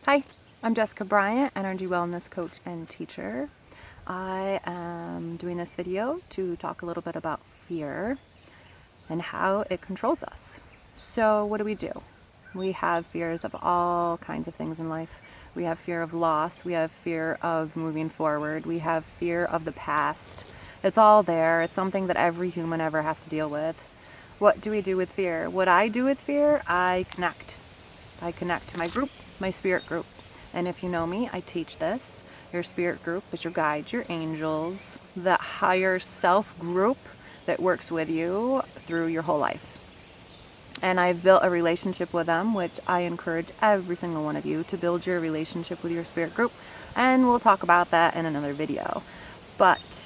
Hi, I'm Jessica Bryant, energy wellness coach and teacher. I am doing this video to talk a little bit about fear and how it controls us. So, what do? We have fears of all kinds of things in life. We have fear of loss, we have fear of moving forward, we have fear of the past. It's all there, it's something that every human ever has to deal with. What do we do with fear? What I do with fear, I connect. I connect to my group, my spirit group. And if you know me, I teach this. Your spirit group is your guides, your angels, the higher self group that works with you through your whole life. And I've built a relationship with them, which I encourage every single one of you to build your relationship with your spirit group. And we'll talk about that in another video. But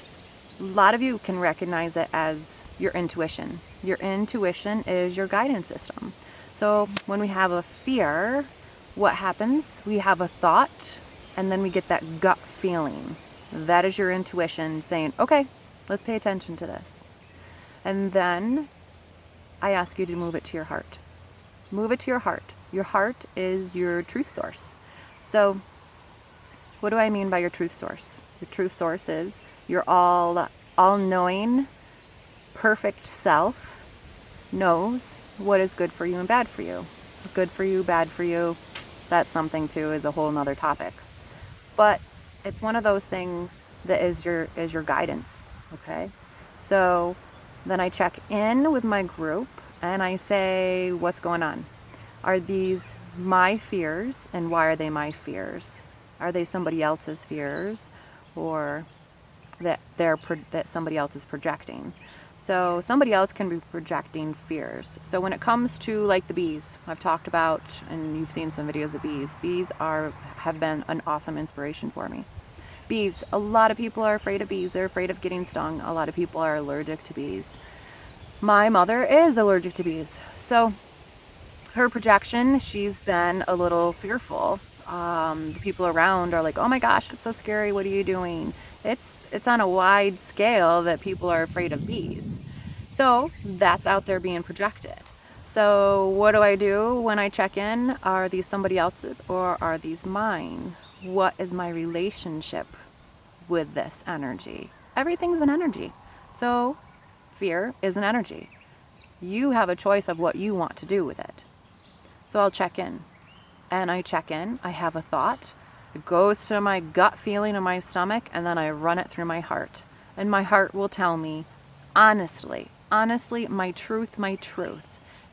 a lot of you can recognize it as your intuition. Your intuition is your guidance system. So when we have a fear, what happens? We have a thought, and then we get that gut feeling. That is your intuition saying, okay, let's pay attention to this. And then I ask you to move it to your heart. Move it to your heart. Your heart is your truth source. So what do I mean by your truth source? Your truth source is your all-knowing, perfect self knows what is good for you and bad for you. Good for you, bad for you, that's something too, is a whole nother topic. But it's one of those things that is your guidance, okay? So then I check in with my group and I say, what's going on? Are these my fears, and why are they my fears? Are they somebody else's fears, or that somebody else is projecting? So somebody else can be projecting fears. So when it comes to like the bees, I've talked about, and you've seen some videos of bees. Bees have been an awesome inspiration for me. Bees, a lot of people are afraid of bees. They're afraid of getting stung. A lot of people are allergic to bees. My mother is allergic to bees. So her projection, she's been a little fearful. The people around are like, oh my gosh, it's so scary. What are you doing? It's on a wide scale that people are afraid of bees. So that's out there being projected. So what do I do when I check in? Are these somebody else's or are these mine? What is my relationship with this energy? Everything's an energy. So fear is an energy. You have a choice of what you want to do with it. So I'll check in. And I check in, I have a thought. It goes to my gut feeling in my stomach, and then I run it through my heart. And my heart will tell me, honestly, my truth,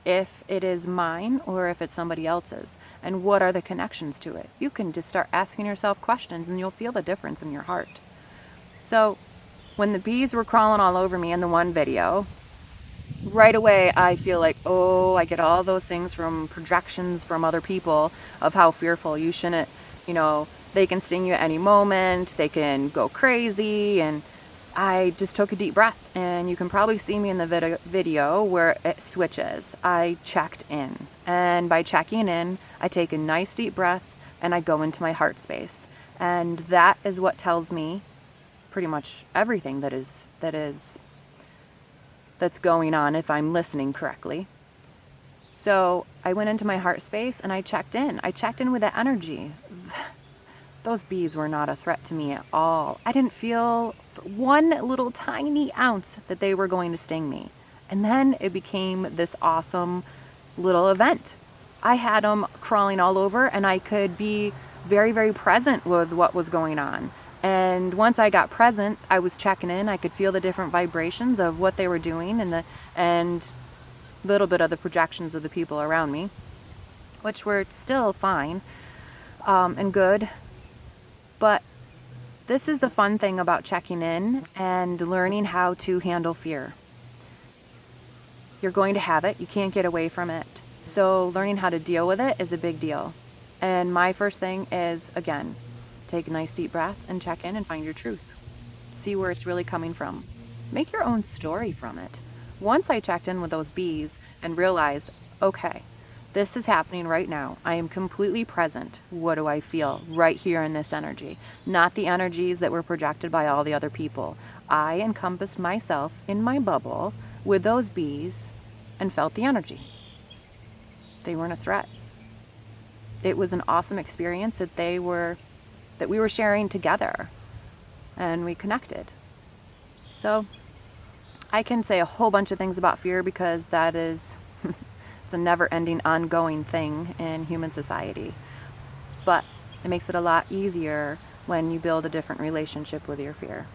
if it is mine or if it's somebody else's, and what are the connections to it. You can just start asking yourself questions and you'll feel the difference in your heart. So when the bees were crawling all over me in the one video, right away I feel like, oh, I get all those things from projections from other people of how fearful you shouldn't, they can sting you at any moment, they can go crazy. And I just took a deep breath, and you can probably see me in the video where it switches. I checked in, and by checking in, I take a nice deep breath and I go into my heart space. And that is what tells me pretty much everything that's going on if I'm listening correctly. So I went into my heart space and I checked in. I checked in with that energy. Those bees were not a threat to me at all. I didn't feel for one little tiny ounce that they were going to sting me. And then it became this awesome little event. I had them crawling all over, and I could be very, very present with what was going on. And once I got present, I was checking in. I could feel the different vibrations of what they were doing, and little bit of the projections of the people around me, which were still fine and good. But this is the fun thing about checking in and learning how to handle fear. You're going to have it. You can't get away from it. So learning how to deal with it is a big deal. And my first thing is, again, take a nice deep breath and check in and find your truth. See where it's really coming from. Make your own story from it. Once I checked in with those bees and realized, okay, this is happening right now. I am completely present. What do I feel right here in this energy? Not the energies that were projected by all the other people. I encompassed myself in my bubble with those bees and felt the energy. They weren't a threat. it was an awesome experience that we were sharing together, and we connected. So I can say a whole bunch of things about fear because that is it's a never-ending, ongoing thing in human society. But it makes it a lot easier when you build a different relationship with your fear.